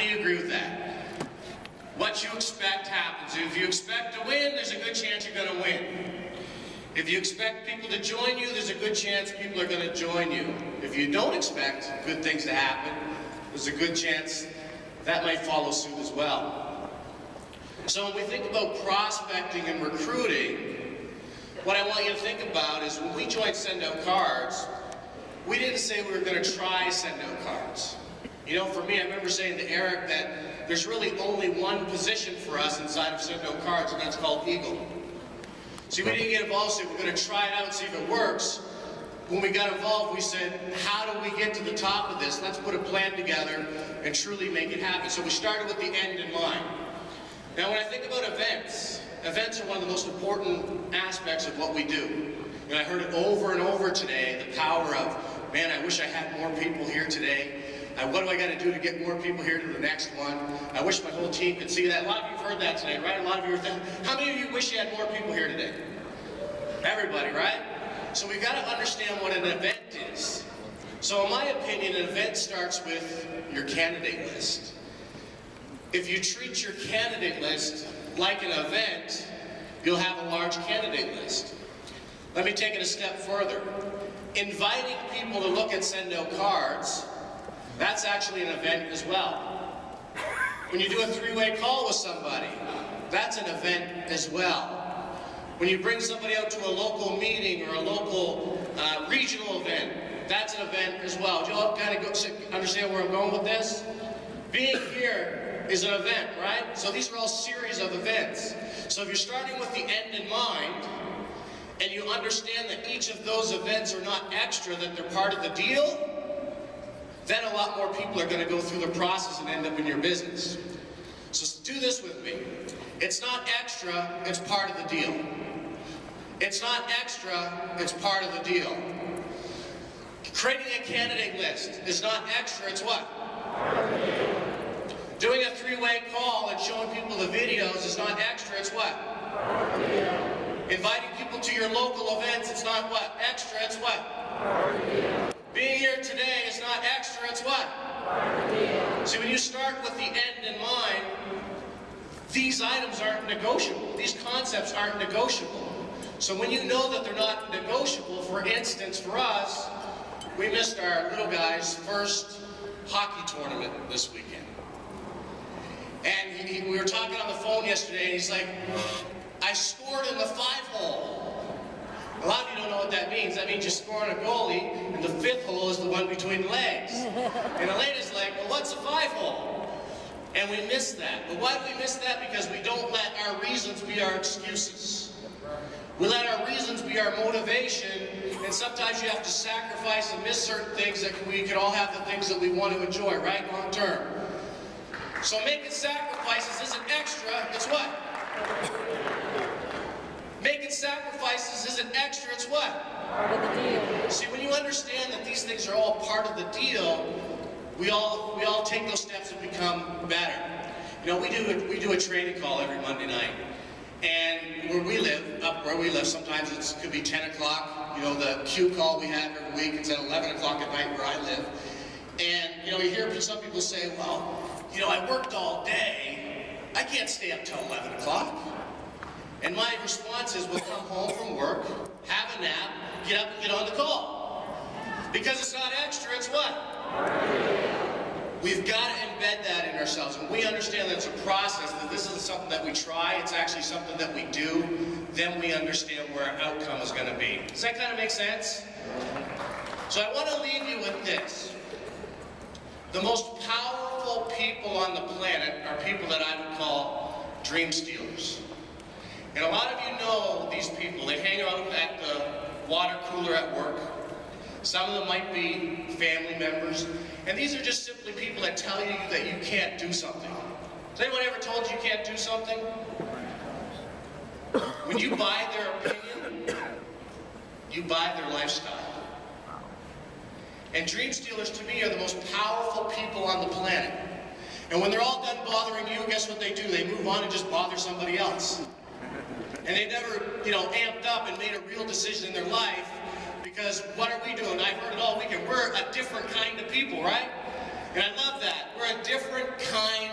many agree with that? What you expect happens. If you expect to win, there's a good chance you're going to win. If you expect people to join you, there's a good chance people are going to join you. If you don't expect good things to happen, there's a good chance that might follow suit as well. So when we think about prospecting and recruiting, what I want you to think about is when we joined Send Out Cards, we didn't say we were going to try Send Out Cards. You know, for me, I remember saying to Eric that there's really only one position for us inside of Send Out Cards, and that's called Eagle. See, we didn't get involved, so we're going to try it out and see if it works. When we got involved, we said, how do we get to the top of this? Let's put a plan together and truly make it happen. So we started with the end in mind. Now, when I think about events, events are one of the most important aspects of what we do. And I heard it over and over today, the power of, man, I wish I had more people here today. What do I got to do to get more people here to the next one? I wish my whole team could see that. A lot of you have heard that today, right? A lot of you are thinking, how many of you wish you had more people here today? Everybody, right? So we've got to understand what an event is. So in my opinion, an event starts with your candidate list. If you treat your candidate list like an event, you'll have a large candidate list. Let me take it a step further. Inviting people to look at Send Out Cards, that's actually an event as well. When you do a three-way call with somebody, that's an event as well. When you bring somebody out to a local meeting or a local regional event, that's an event as well. Do you all kind of understand where I'm going with this? Being here is an event, right? So these are all series of events. So if you're starting with the end in mind, and you understand that each of those events are not extra, that they're part of the deal, then a lot more people are going to go through the process and end up in your business. So do this with me. It's not extra, it's part of the deal. It's not extra, it's part of the deal. Creating a candidate list is not extra, it's what? Doing a three-way call and showing people the videos is not extra, it's what? Inviting people to your local events, it's not what? Extra, it's what? Being here today is not extra, it's what? See, when you start with the end in mind, these items aren't negotiable. These concepts aren't negotiable. So when you know that they're not negotiable, for instance, for us, we missed our little guy's first hockey tournament this weekend. And we were talking on the phone yesterday, and he's like, I scored in the 5-hole. A lot of you don't know what that means. That means you're scoring a goalie, and the 5th hole is the one between the legs. And Elena's like, well, what's a 5-hole? And we miss that. But why do we miss that? Because we don't let our reasons be our excuses. We let our reasons be our motivation, and sometimes you have to sacrifice and miss certain things that we can all have the things that we want to enjoy, right, long term. So making sacrifices isn't extra, it's what? Making sacrifices isn't extra, it's what? Part of the deal. See, when you understand that these things are all part of the deal, we all take those steps and become better. You know, we do a training call every Monday night. And where we live, up where we live, sometimes it could be 10 o'clock. You know, the Q call we have every week, it's at 11 o'clock at night where I live. And, you know, you hear some people say, well, you know, I worked all day. I can't stay up till 11 o'clock. And my response is, we'll come home from work, have a nap, get up and get on the call. Because it's not extra, it's what? We've got to embed that in ourselves. When we understand that it's a process, that this isn't something that we try, it's actually something that we do, then we understand where our outcome is going to be. Does that kind of make sense? So I want to leave you with this. The most powerful people on the planet are people that I would call dream stealers. And a lot of you know these people. They hang out at the water cooler at work. Some of them might be family members. And these are just simply people that tell you that you can't do something. Has anyone ever told you you can't do something? When you buy their opinion, you buy their lifestyle. And dream stealers, to me, are the most powerful people on the planet. And when they're all done bothering you, guess what they do? They move on and just bother somebody else. And they never, you know, amped up and made a real decision in their life. Because what are we doing? I've heard it all weekend. We're a different kind of people, right? And I love that. We're a different kind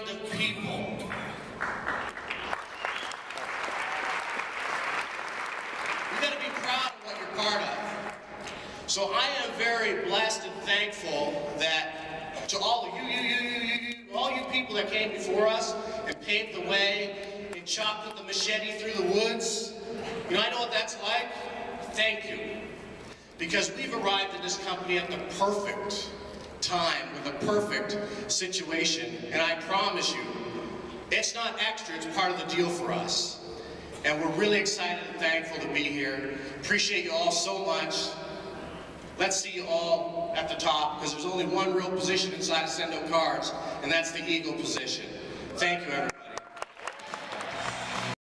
thankful that to all of all you people that came before us and paved the way and chopped with the machete through the woods. You know, I know what that's like. Thank you. Because we've arrived in this company at the perfect time, with the perfect situation. And I promise you, it's not extra, it's part of the deal for us. And we're really excited and thankful to be here. Appreciate you all so much. Let's see you all at the top, because there's only one real position inside of Sendo Cards, and that's the Eagle position. Thank you, everyone.